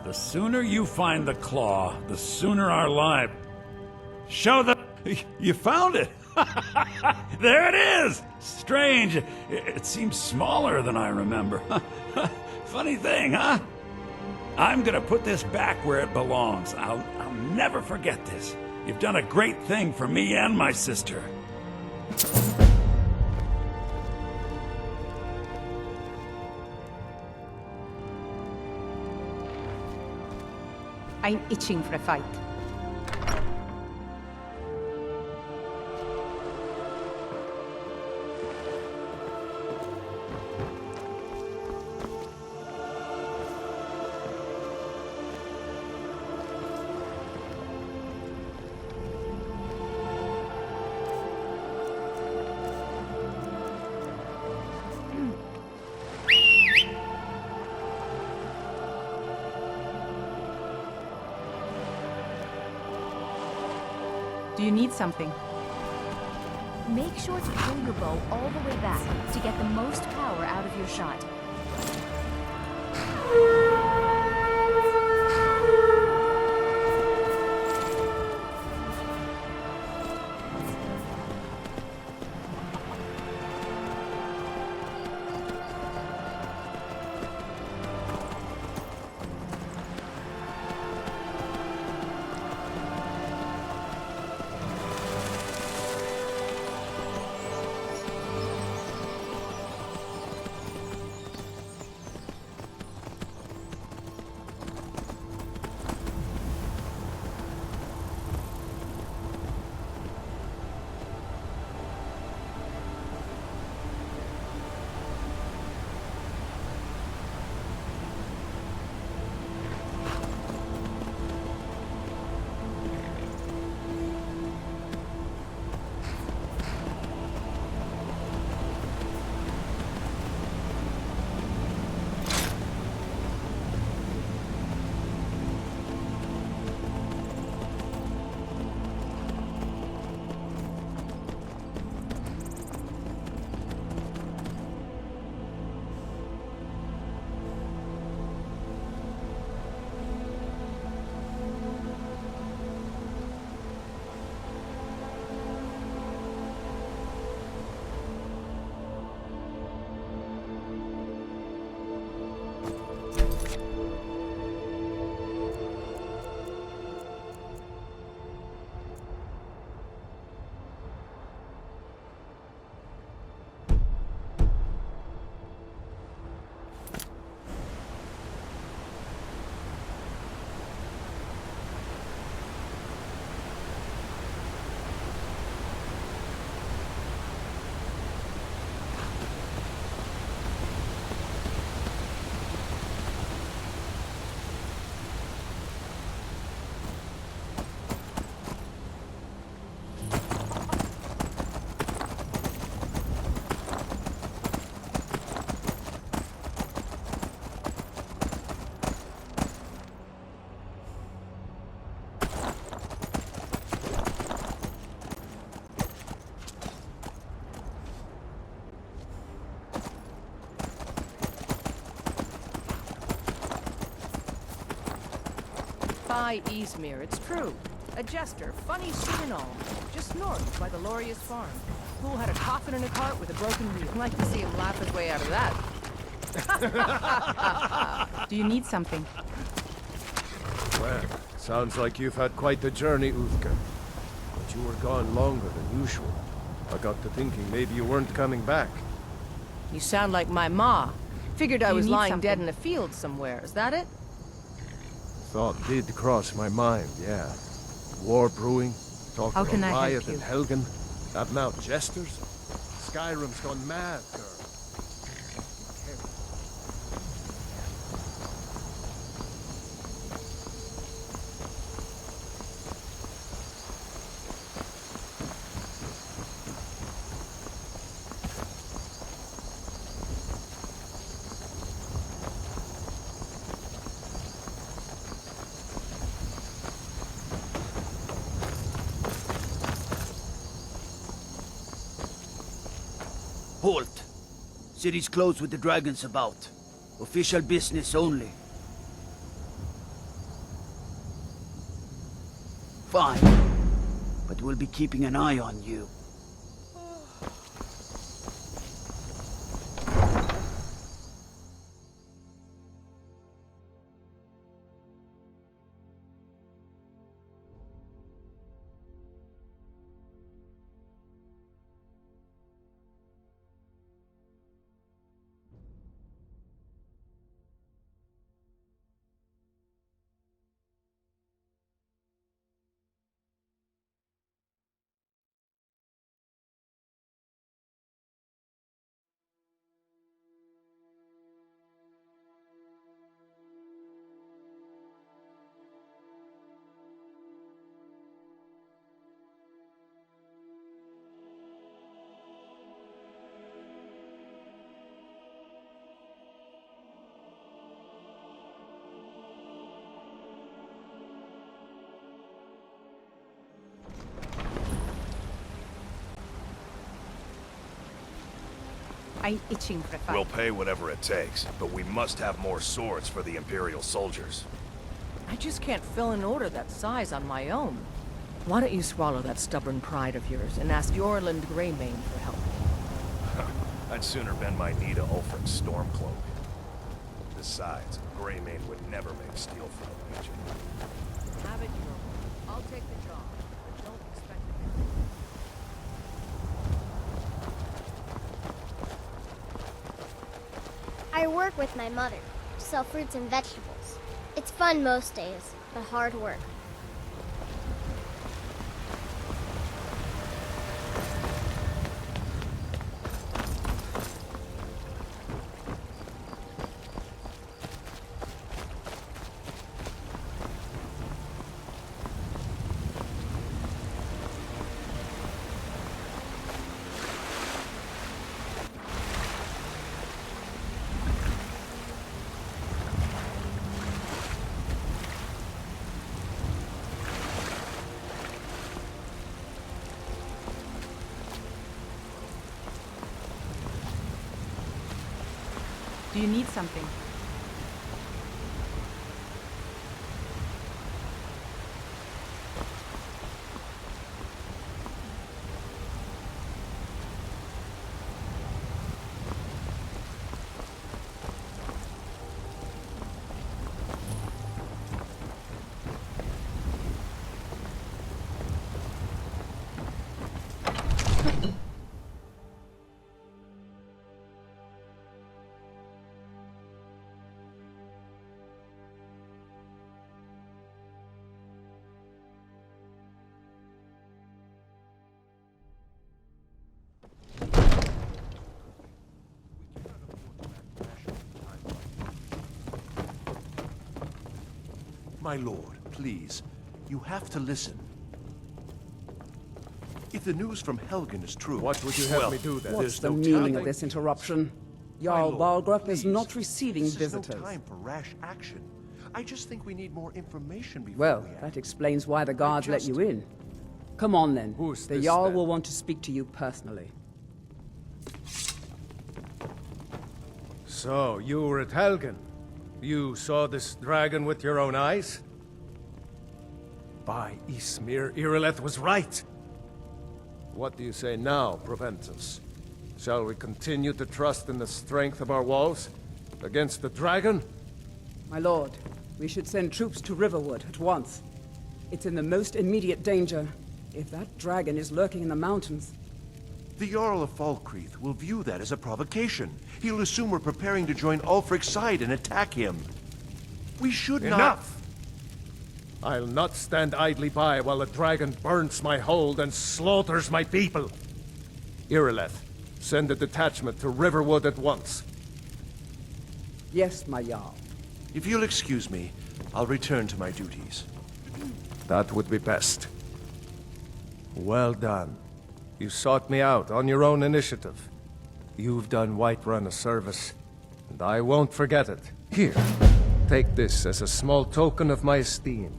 The sooner you find the claw, the sooner our life... Show the... You found it! There it is! Strange. It seems smaller than I remember. Funny thing, huh? I'm gonna put this back where it belongs. I'll never forget this. You've done a great thing for me and my sister. I'm itching for a fight. Do you need something? Make sure to pull your bow all the way back to get the most power out of your shot. By Izmir, it's true. A jester, funny suit and all, just north by the Lorius farm. Fool had a coffin in a cart with a broken wheel. I'd like to see him laugh his way out of that. Do you need something? Well, sounds like you've had quite the journey, Uthka. But you were gone longer than usual. I got to thinking maybe you weren't coming back. You sound like my ma. Figured I You was need lying something. dead in a field somewhere. Is that it? Thought did cross my mind, yeah. War brewing, talk How of can a I help riot in you? Helgen. That now jesters? Skyrim's gone mad, girl. Halt! City's closed with the dragons about. Official business only. Fine. But we'll be keeping an eye on you. I'm itching for a fight. We'll pay whatever it takes, but we must have more swords for the Imperial soldiers. I just can't fill an order that size on my own. Why don't you swallow that stubborn pride of yours and ask Yorland Greymane for help? I'd sooner bend my knee to Ulfric's Stormcloak. Besides, Greymane would never make steel for a legion. Have it your way. I'll take the job, but don't expect it. I work with my mother, sell fruits and vegetables. It's fun most days, but hard work. Do you need something? My lord, please. You have to listen. If the news from Helgen is true... What would you have me do then? What's There's the no meaning time. of this interruption? My Jarl lord, Balgruuf is please. not receiving This visitors. is no time for rash action. I just think we need more information before Well, we act. that explains why the guards let you in. Come on then. Who's the this, Jarl then? will want to speak to you personally. So, you were at Helgen. You saw this dragon with your own eyes? By Ysmir, Irileth was right. What do you say now, Proventus? Shall we continue to trust in the strength of our walls? Against the dragon? My lord, we should send troops to Riverwood at once. It's in the most immediate danger. If that dragon is lurking in the mountains... The Jarl of Falkreath will view that as a provocation. He'll assume we're preparing to join Ulfric's side and attack him. We should not... Enough! I'll not stand idly by while the dragon burns my hold and slaughters my people. Irileth, send a detachment to Riverwood at once. Yes, my Jarl. If you'll excuse me, I'll return to my duties. That would be best. Well done. You sought me out on your own initiative. You've done Whiterun a service, and I won't forget it. Here, take this as a small token of my esteem.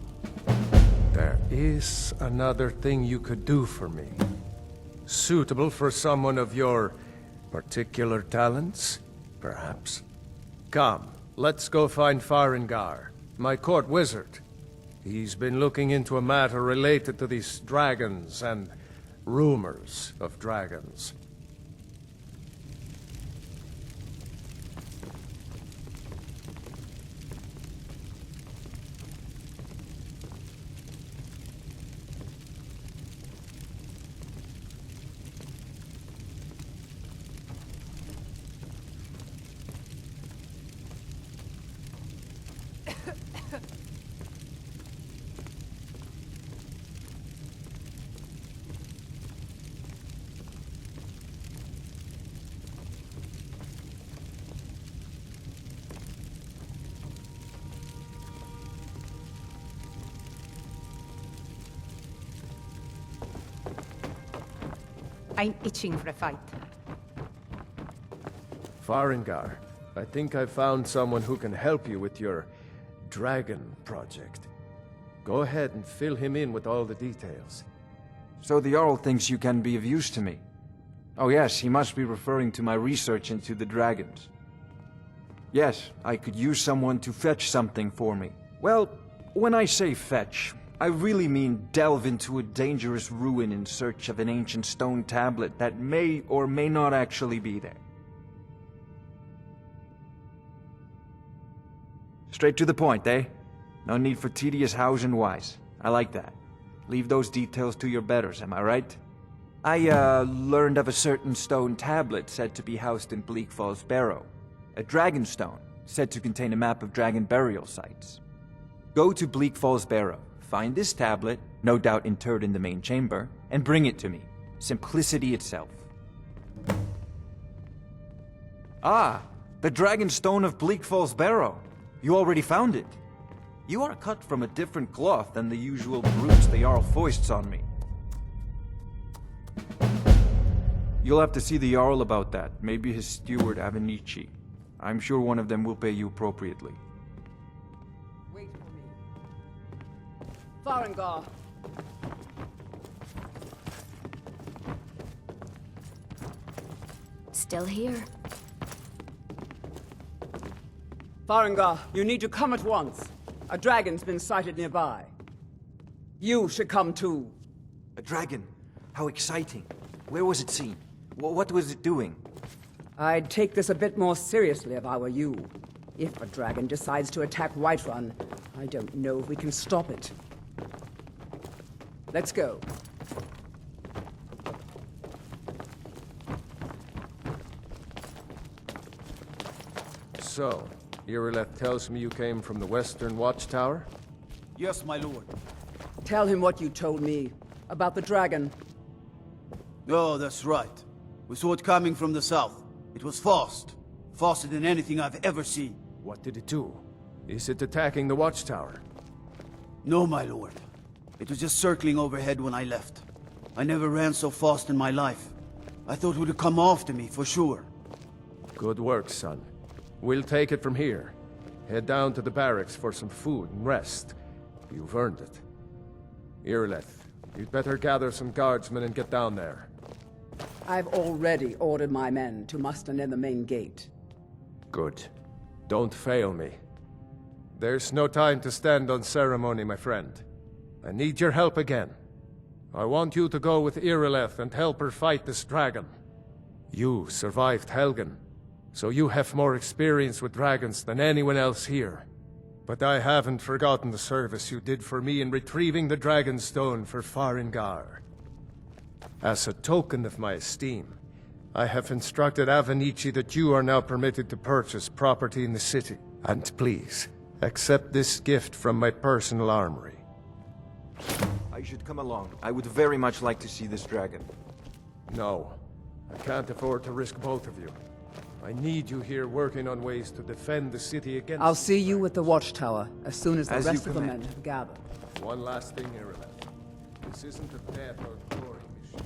There is another thing you could do for me. Suitable for someone of your particular talents, perhaps. Come, let's go find Farengar, my court wizard. He's been looking into a matter related to these dragons and rumors of dragons. I'm itching for a fight. Farengar, I think I found someone who can help you with your dragon project. Go ahead and fill him in with all the details. So the Jarl thinks you can be of use to me. Oh yes, he must be referring to my research into the dragons. Yes, I could use someone to fetch something for me. Well, when I say fetch, I really mean delve into a dangerous ruin in search of an ancient stone tablet that may or may not actually be there. Straight to the point, eh? No need for tedious hows and whys. I like that. Leave those details to your betters, am I right? I, learned of a certain stone tablet said to be housed in Bleak Falls Barrow. A dragon stone, said to contain a map of dragon burial sites. Go to Bleak Falls Barrow, find this tablet, no doubt interred in the main chamber, and bring it to me. Simplicity itself. Ah, the dragon stone of Bleak Falls Barrow. You already found it. You are cut from a different cloth than the usual brutes the Jarl foists on me. You'll have to see the Jarl about that, maybe his steward Avenici. I'm sure one of them will pay you appropriately. Wait for me. Farengar. Still here. Farengar, you need to come at once. A dragon's been sighted nearby. You should come too. A dragon? How exciting. Where was it seen? What was it doing? I'd take this a bit more seriously if I were you. If a dragon decides to attack Whiterun, I don't know if we can stop it. Let's go. So, Irileth tells me you came from the Western Watchtower? Yes, my lord. Tell him what you told me about the dragon. Oh, that's right. We saw it coming from the south. It was fast. Faster than anything I've ever seen. What did it do? Is it attacking the Watchtower? No, my lord. It was just circling overhead when I left. I never ran so fast in my life. I thought it would come after me, for sure. Good work, son. We'll take it from here. Head down to the barracks for some food and rest. You've earned it. Irileth, you'd better gather some guardsmen and get down there. I've already ordered my men to muster near the main gate. Good. Don't fail me. There's no time to stand on ceremony, my friend. I need your help again. I want you to go with Irileth and help her fight this dragon. You survived Helgen, so you have more experience with dragons than anyone else here. But I haven't forgotten the service you did for me in retrieving the dragon stone for Farengar. As a token of my esteem, I have instructed Avenici that you are now permitted to purchase property in the city. And please, accept this gift from my personal armory. I should come along. I would very much like to see this dragon. No, I can't afford to risk both of you. I need you here working on ways to defend the city against... I'll see you at the Watchtower as soon as the As you rest of the command. men have gathered. One last thing, Irileth. This isn't a death or glory mission.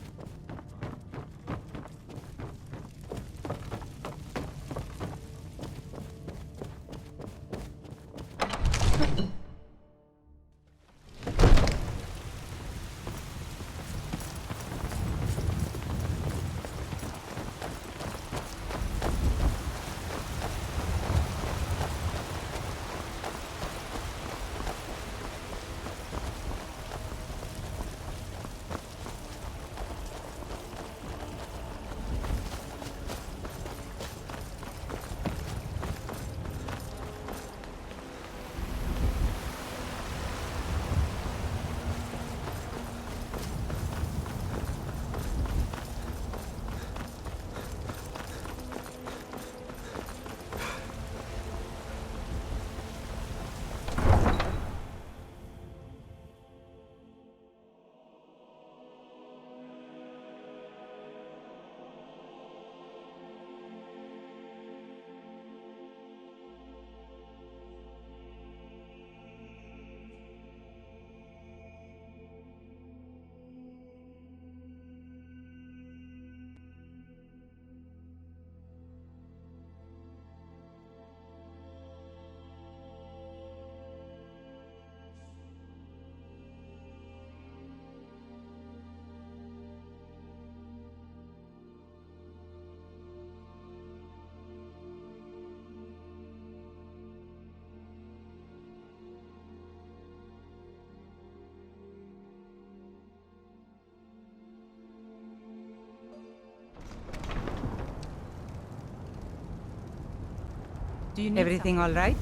Do you need everything all right?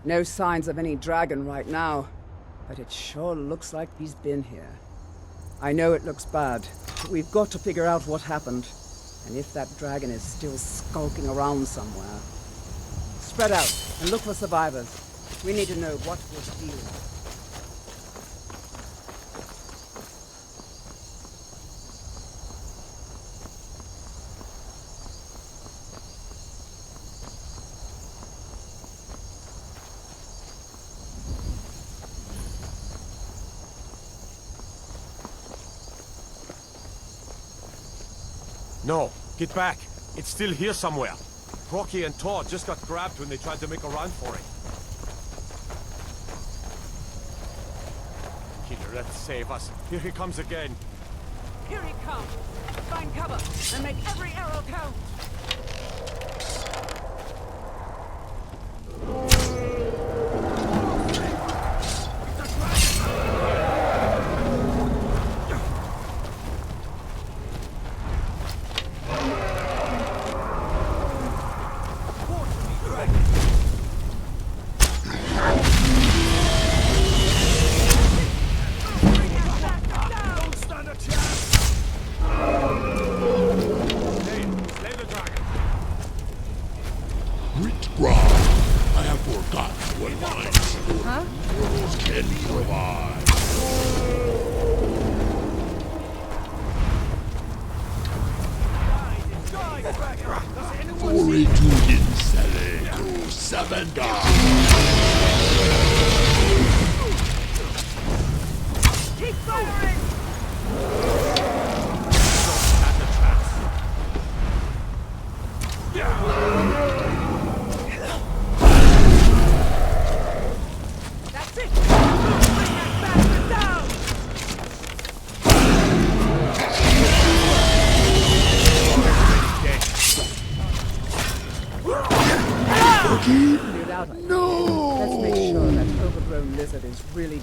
No signs of any dragon right now, but it sure looks like he's been here. I know it looks bad, but we've got to figure out what happened, and if that dragon is still skulking around somewhere. Spread out and look for survivors. We need to know what was dealing. No, get back. It's still here somewhere. Rocky and Todd just got grabbed when they tried to make a run for it. Killer, let's save us. Here he comes again. Here he comes! Find cover and make every arrow count!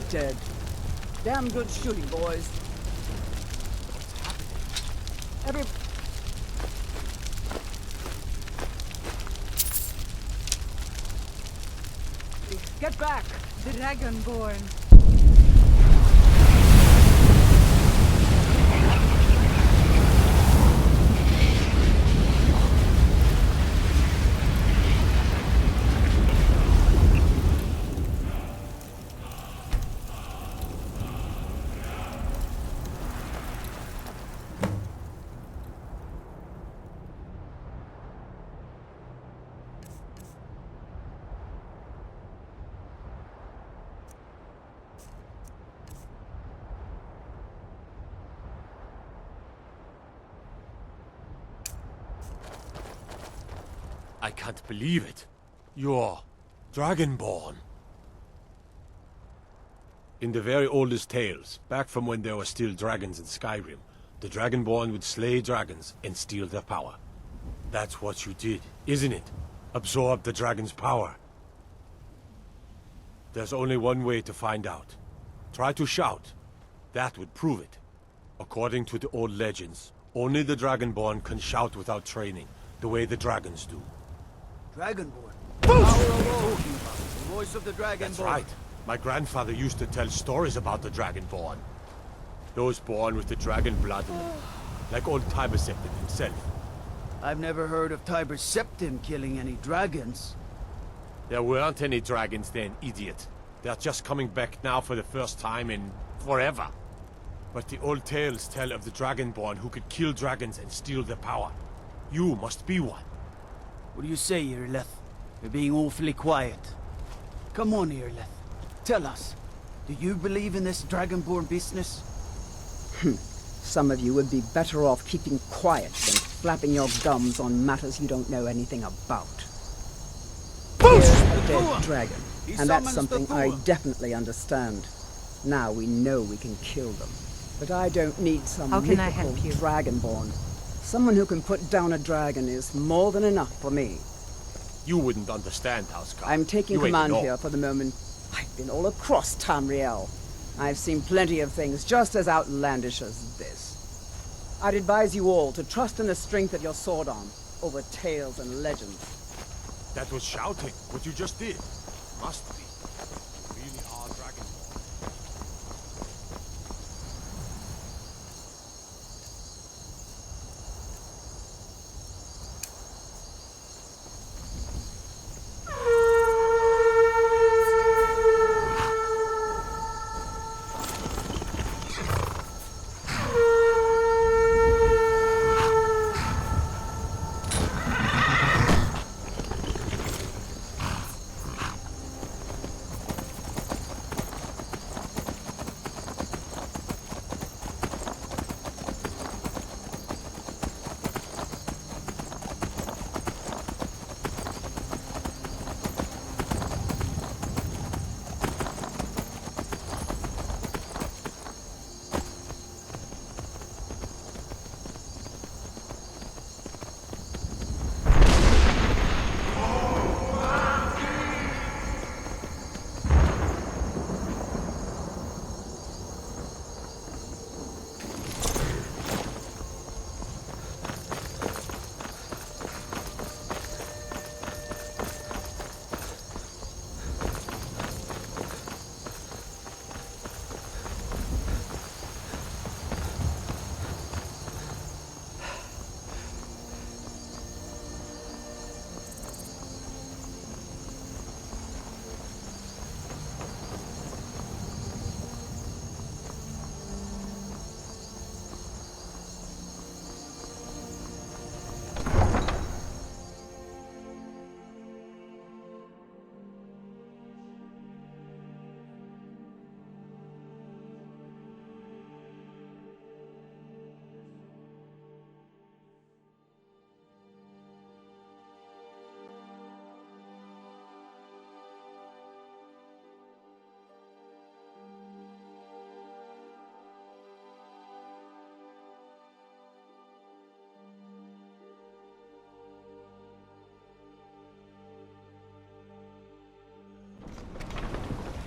Dead. Damn good shooting, boys. Get back! The Dragonborn. I can't believe it. You're Dragonborn. In the very oldest tales, back from when there were still dragons in Skyrim, the Dragonborn would slay dragons and steal their power. That's what you did, isn't it? Absorb the dragon's power. There's only one way to find out. Try to shout. That would prove it. According to the old legends, only the Dragonborn can shout without training, the way the dragons do. Dragonborn? Power of the voice of the Dragonborn. That's right. My grandfather used to tell stories about the Dragonborn. Those born with the dragon blood in them, like old Tiberseptic himself. I've never heard of Tiber Septim killing any dragons. There weren't any dragons then, idiot. They're just coming back now for the first time in forever. But the old tales tell of the Dragonborn who could kill dragons and steal their power. You must be one. What do you say, Irileth? You're being awfully quiet. Come on, Irileth. Tell us. Do you believe in this Dragonborn business? Some of you would be better off keeping quiet than flapping your gums on matters you don't know anything about. Here's a dead dragon, and that's something I definitely understand. Now we know we can kill them. But I don't need some How can I mythical help you? Dragonborn. Someone who can put down a dragon is more than enough for me. You wouldn't understand, Housecarl. I'm taking You ain't command know. here for the moment. I've been all across Tamriel. I've seen plenty of things just as outlandish as this. I'd advise you all to trust in the strength of your sword arm over tales and legends. That was shouting, what you just did. Must be. You really are Dragonborn.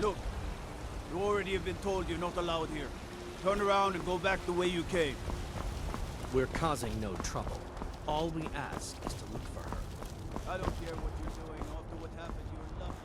Look, you already have been told you're not allowed here. Turn around and go back the way you came. We're causing no trouble. All we ask is to look for her. I don't care what you're doing. After what happened, you're lucky.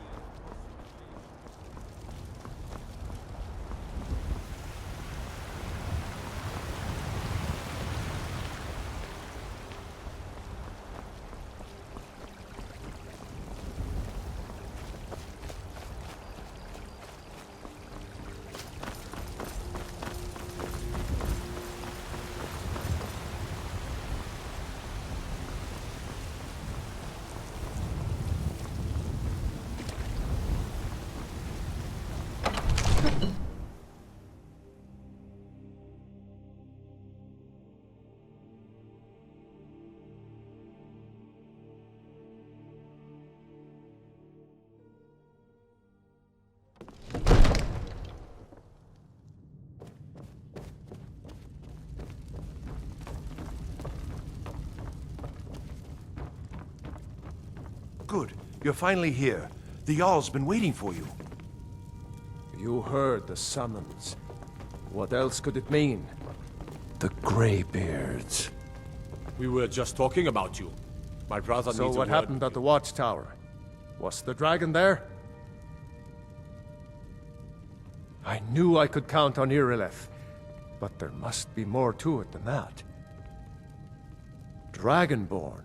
Good. You're finally here. The Jarl's been waiting for you. You heard the summons. What else could it mean? The Greybeards. We were just talking about you. My brother So needs a what word happened with at the watchtower? Was the dragon there? I knew I could count on Irileth, but there must be more to it than that. Dragonborn?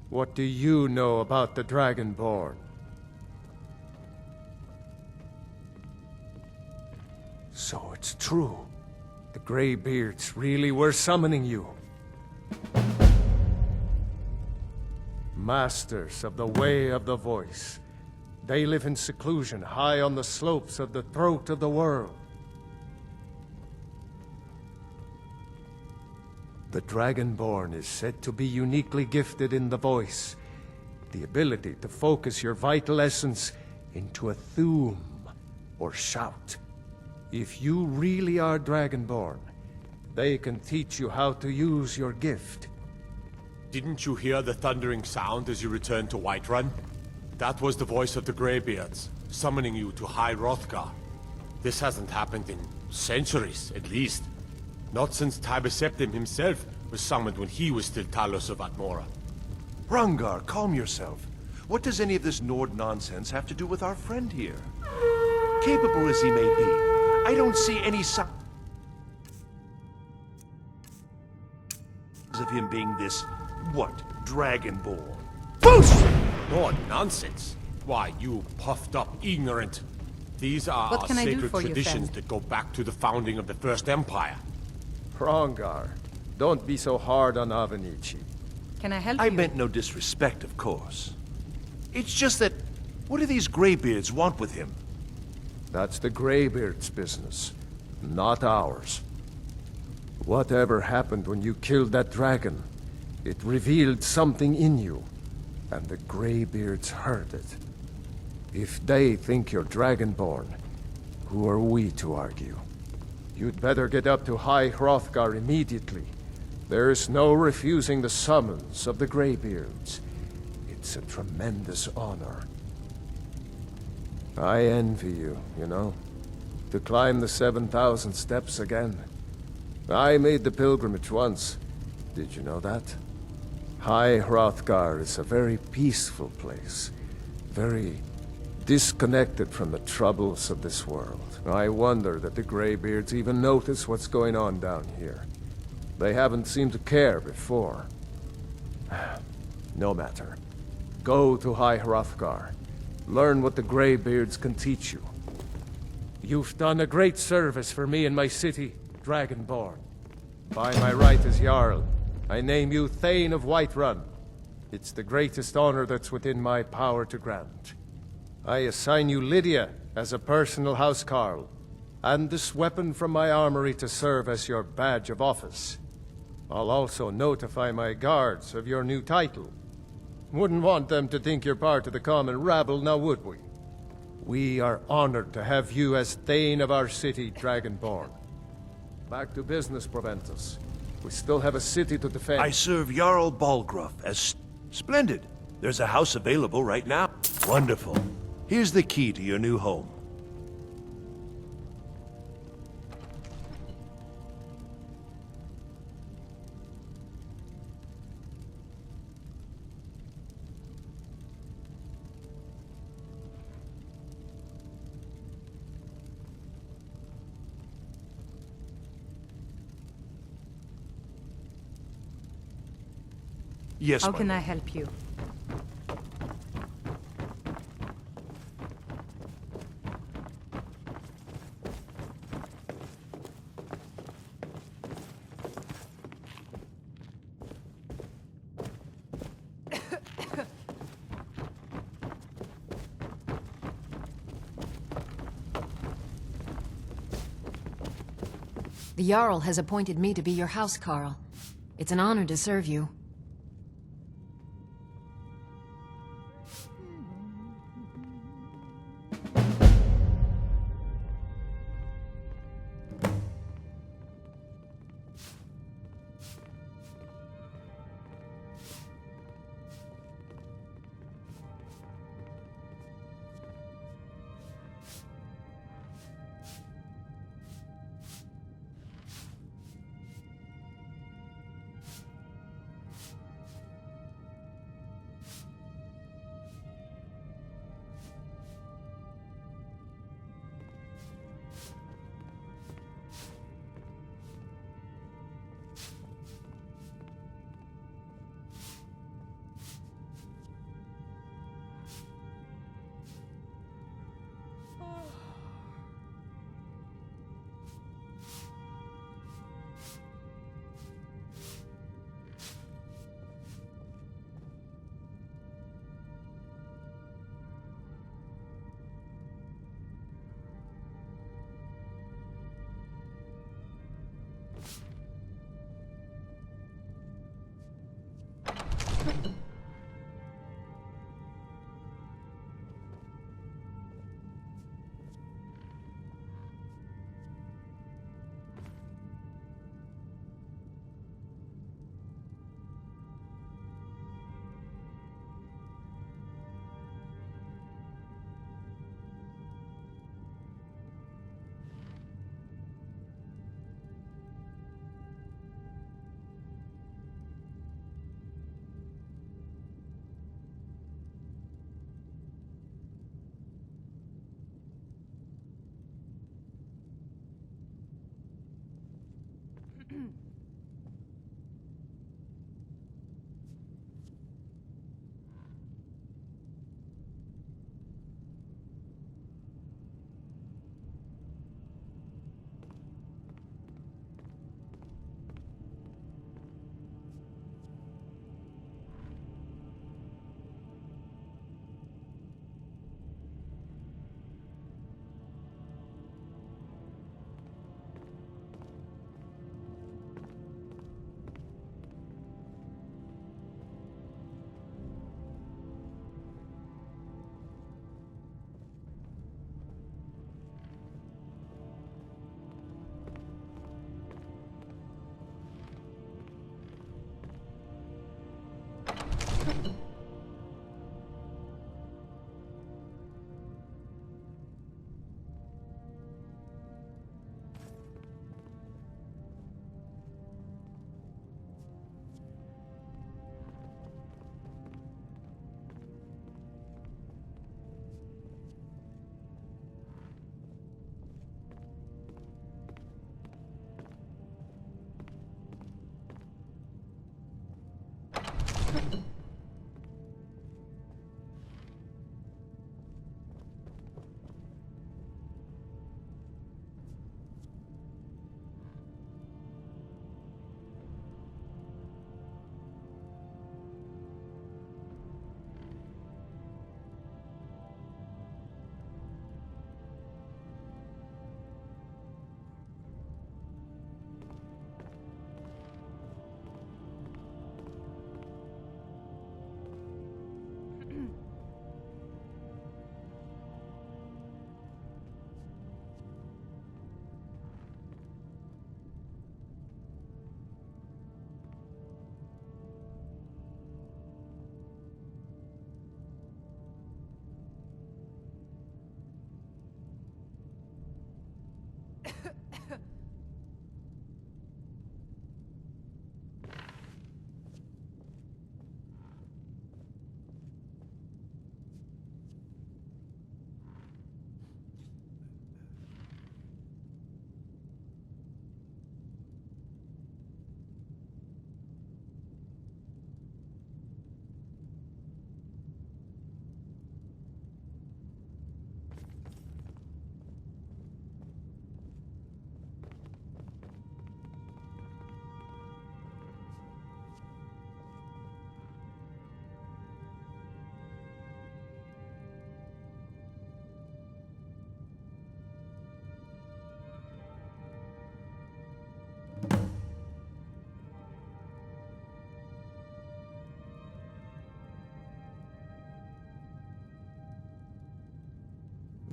What do you know about the Dragonborn? So it's true. The Greybeards really were summoning you. Masters of the Way of the Voice. They live in seclusion high on the slopes of the throat of the world. The Dragonborn is said to be uniquely gifted in the voice, the ability to focus your vital essence into a thum, or shout. If you really are Dragonborn, they can teach you how to use your gift. Didn't you hear the thundering sound as you returned to Whiterun? That was the voice of the Greybeards, summoning you to High Hrothgar. This hasn't happened in centuries, at least. Not since Tiber Septim himself was summoned when he was still Talos of Atmora. Hrongar, calm yourself. What does any of this Nord nonsense have to do with our friend here? Capable as he may be, I don't see any signs of him being this, what, Dragonborn? Boos! Nord nonsense? Why, you puffed up ignorant. These are What our can I do sacred for you, traditions friend? that go back to the founding of the First Empire. Hrongar, don't be so hard on Avenici. Can I help I you? meant no disrespect, of course. It's just that, what do these Greybeards want with him? That's the Greybeard's business, not ours. Whatever happened when you killed that dragon, it revealed something in you, and the Greybeards heard it. If they think you're Dragonborn, who are we to argue? You'd better get up to High Hrothgar immediately. There's no refusing the summons of the Greybeards. It's a tremendous honor. I envy you, you know, to climb the 7,000 steps again. I made the pilgrimage once. Did you know that? High Hrothgar is a very peaceful place. Very disconnected from the troubles of this world. I wonder that the Greybeards even notice what's going on down here. They haven't seemed to care before. No matter. Go to High Hrothgar. Learn what the Greybeards can teach you. You've done a great service for me and my city, Dragonborn. By my right as Jarl, I name you Thane of Whiterun. It's the greatest honor that's within my power to grant. I assign you Lydia as a personal housecarl, and this weapon from my armory to serve as your badge of office. I'll also notify my guards of your new title. Wouldn't want them to think you're part of the common rabble, now would we? We are honored to have you as Thane of our city, Dragonborn. Back to business, Proventus. We still have a city to defend. I serve Jarl Balgruuf as... Splendid. There's a house available right now. Wonderful. Here's the key to your new home. Yes, How my can lord. I help you? The Jarl has appointed me to be your housecarl. It's an honor to serve you.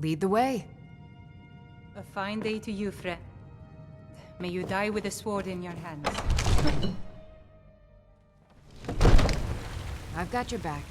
Lead the way. A fine day to you, Fred. May you die with a sword in your hands. I've got your back.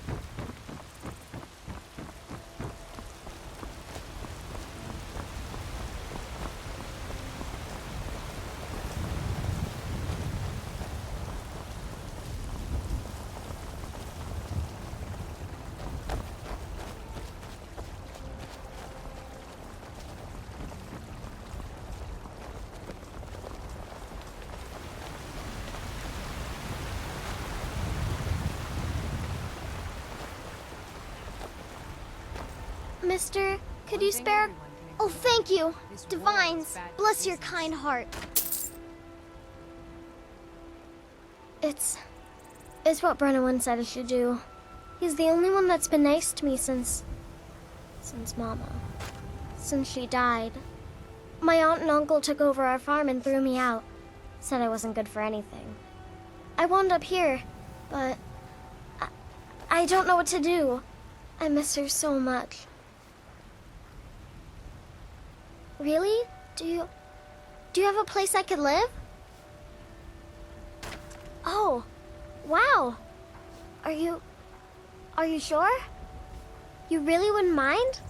Mister, could you spare... Oh, thank you. Divines, bless your kind heart. It's what Brennan said I should do. He's the only one that's been nice to me since Mama. Since she died. My aunt and uncle took over our farm and threw me out. Said I wasn't good for anything. I wound up here, but I don't know what to do. I miss her so much. Really? Do you have a place I could live? Oh, wow. Are you sure? You really wouldn't mind?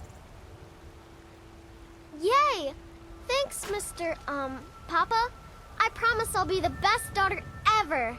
Yay! Thanks, Mr. Papa. I promise I'll be the best daughter ever.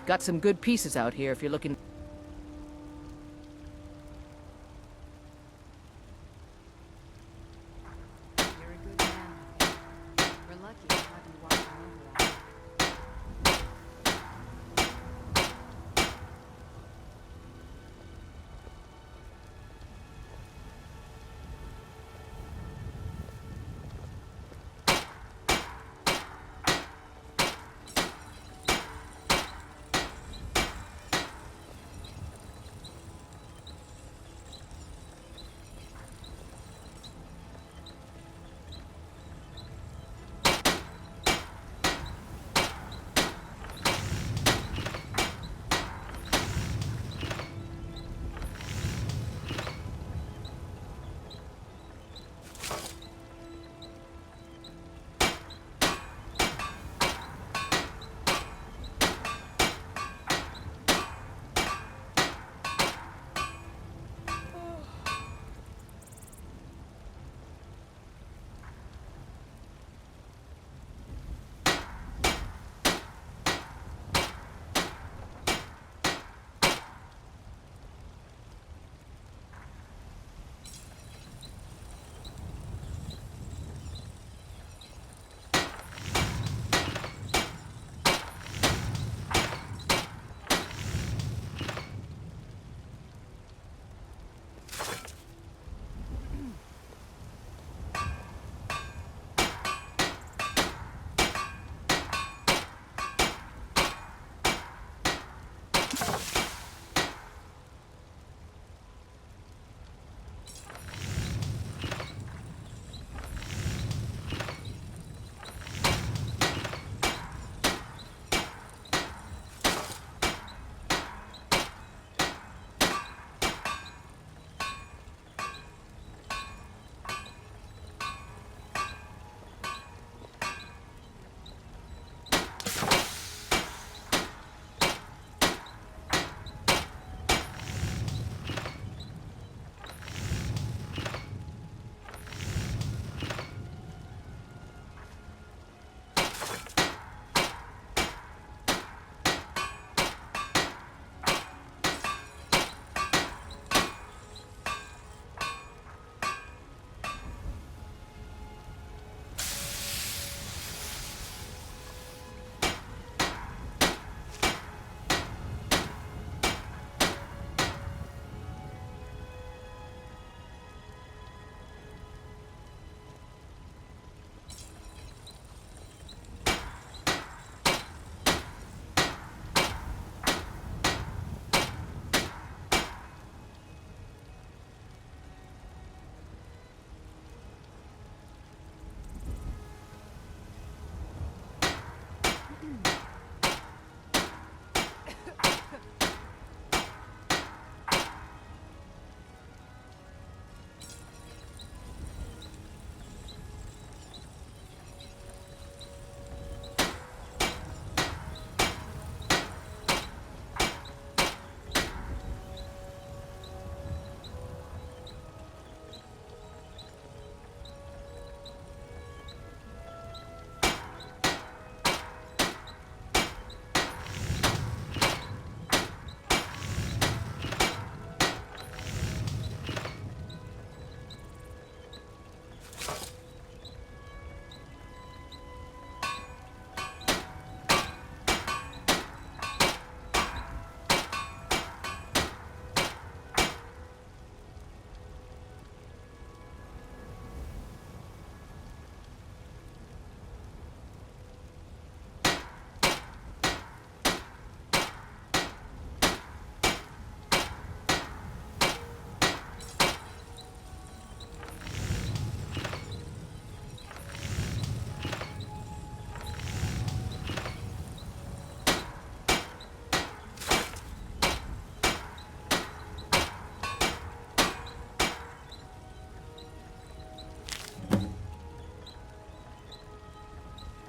Got some good pieces out here if you're looking. You're a good man. We're lucky to have you watching over us.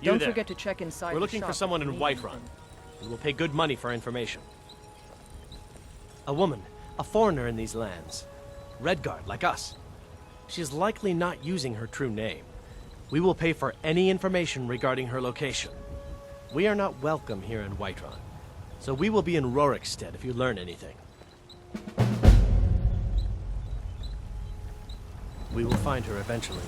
You Don't there. forget to check inside We're the looking shop for someone if you in need Whiterun. anything. We will pay good money for information. A woman, a foreigner in these lands. Redguard, like us. She is likely not using her true name. We will pay for any information regarding her location. We are not welcome here in Whiterun, so we will be in Rorikstead if you learn anything. We will find her eventually.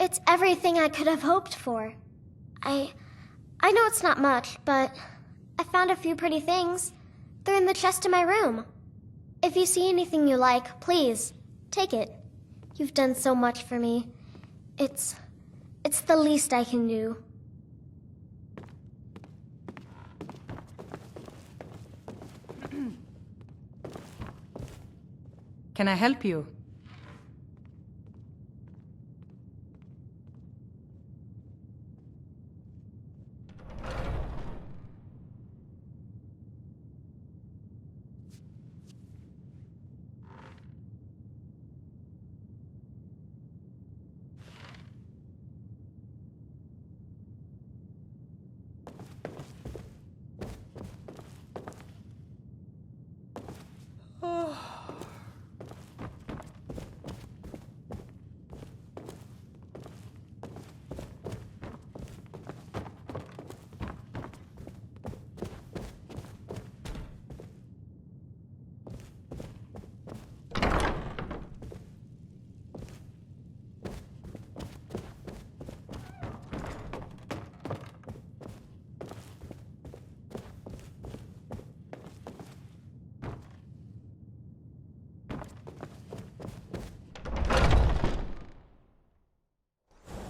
It's everything I could have hoped for. I know it's not much, but I found a few pretty things. They're in the chest in my room. If you see anything you like, please, take it. You've done so much for me. It's the least I can do. Can I help you?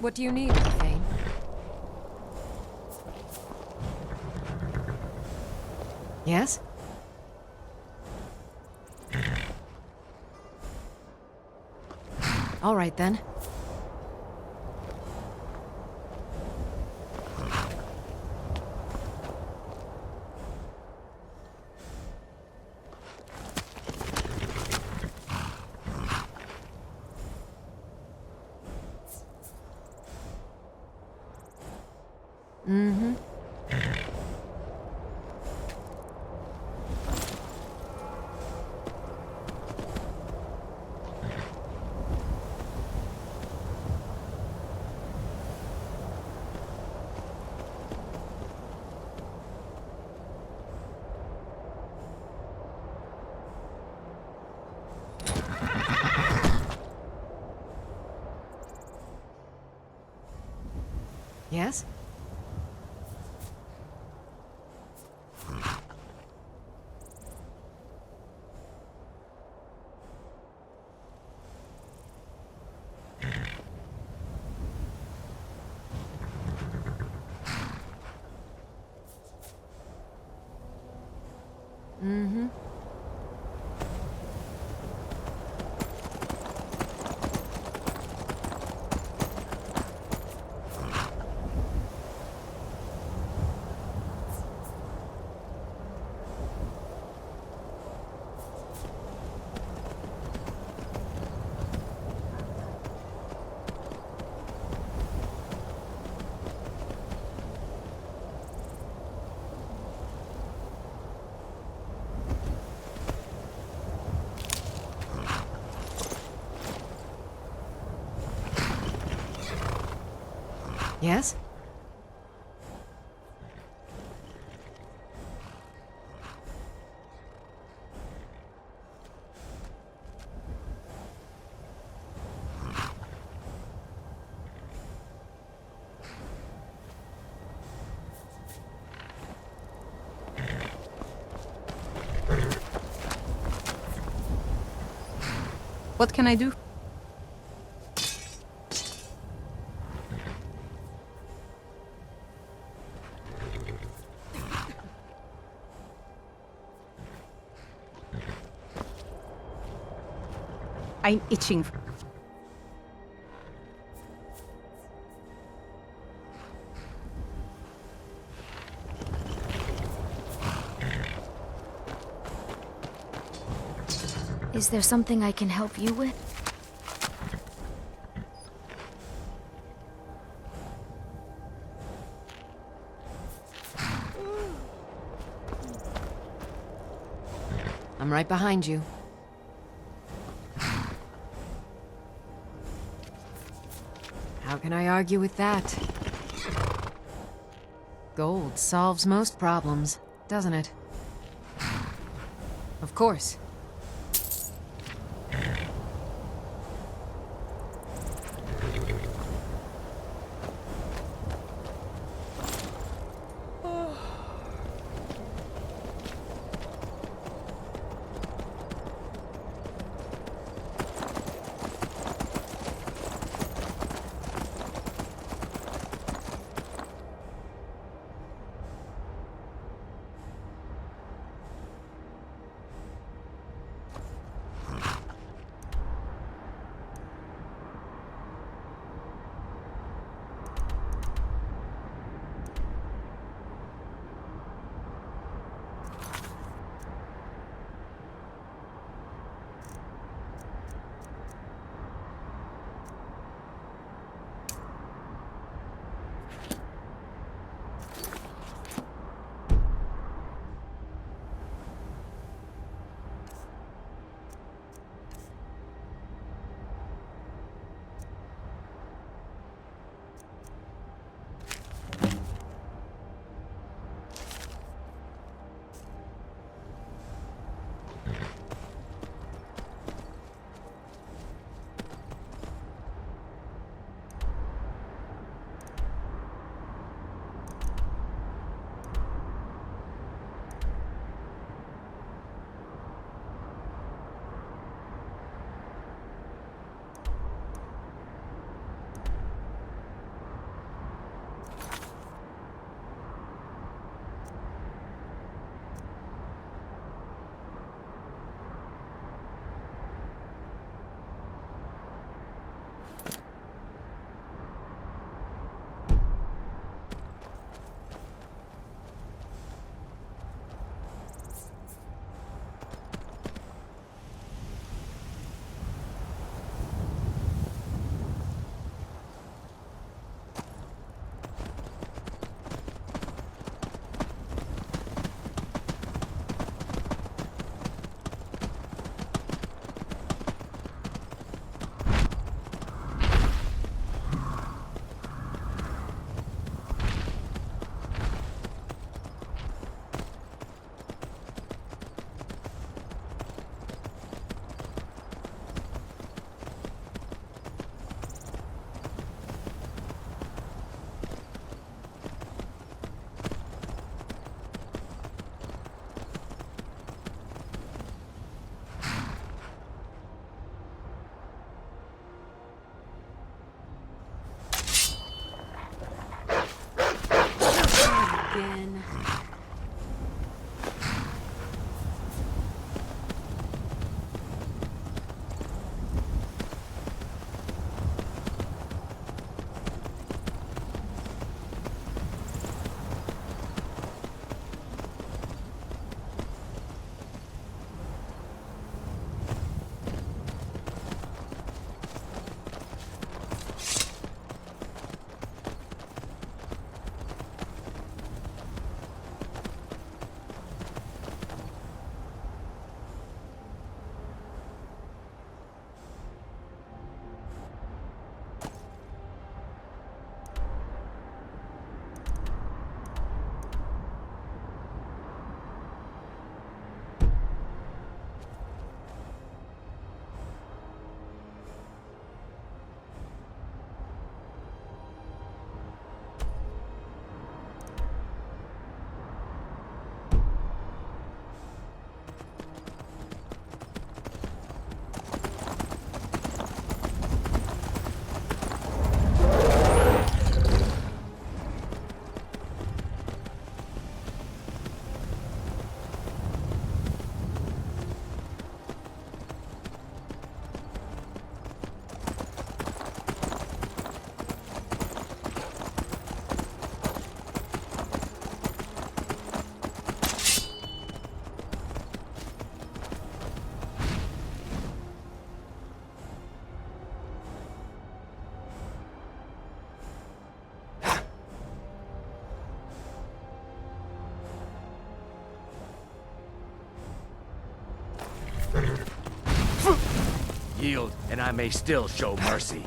What do you need, Thane? Yes? All right, then. Mm-hmm. Yes? Mm-hmm. Yes? What can I do? I'm itching. Is there something I can help you with? I'm right behind you. How can I argue with that? Gold solves most problems, doesn't it? Of course. Again. Yield, and I may still show mercy.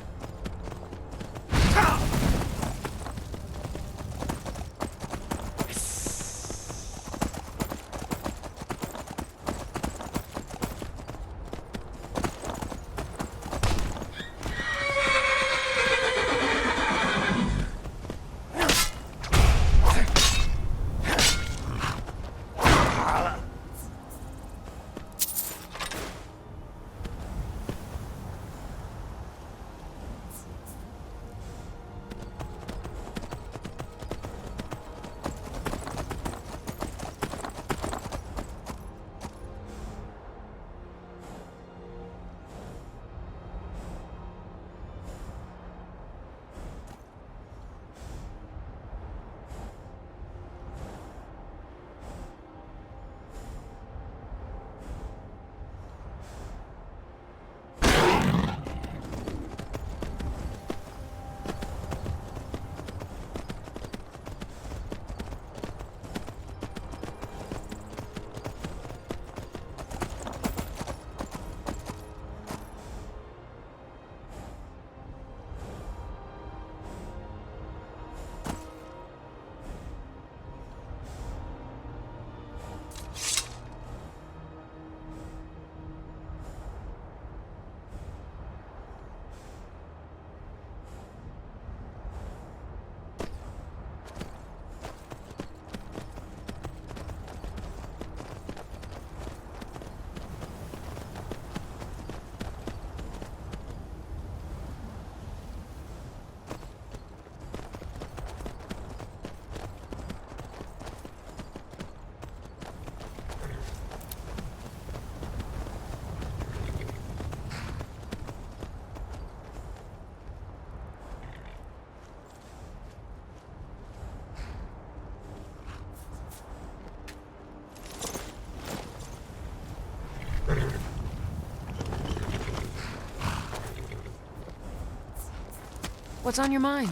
What's on your mind?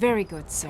Very good, sir.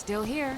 Still here.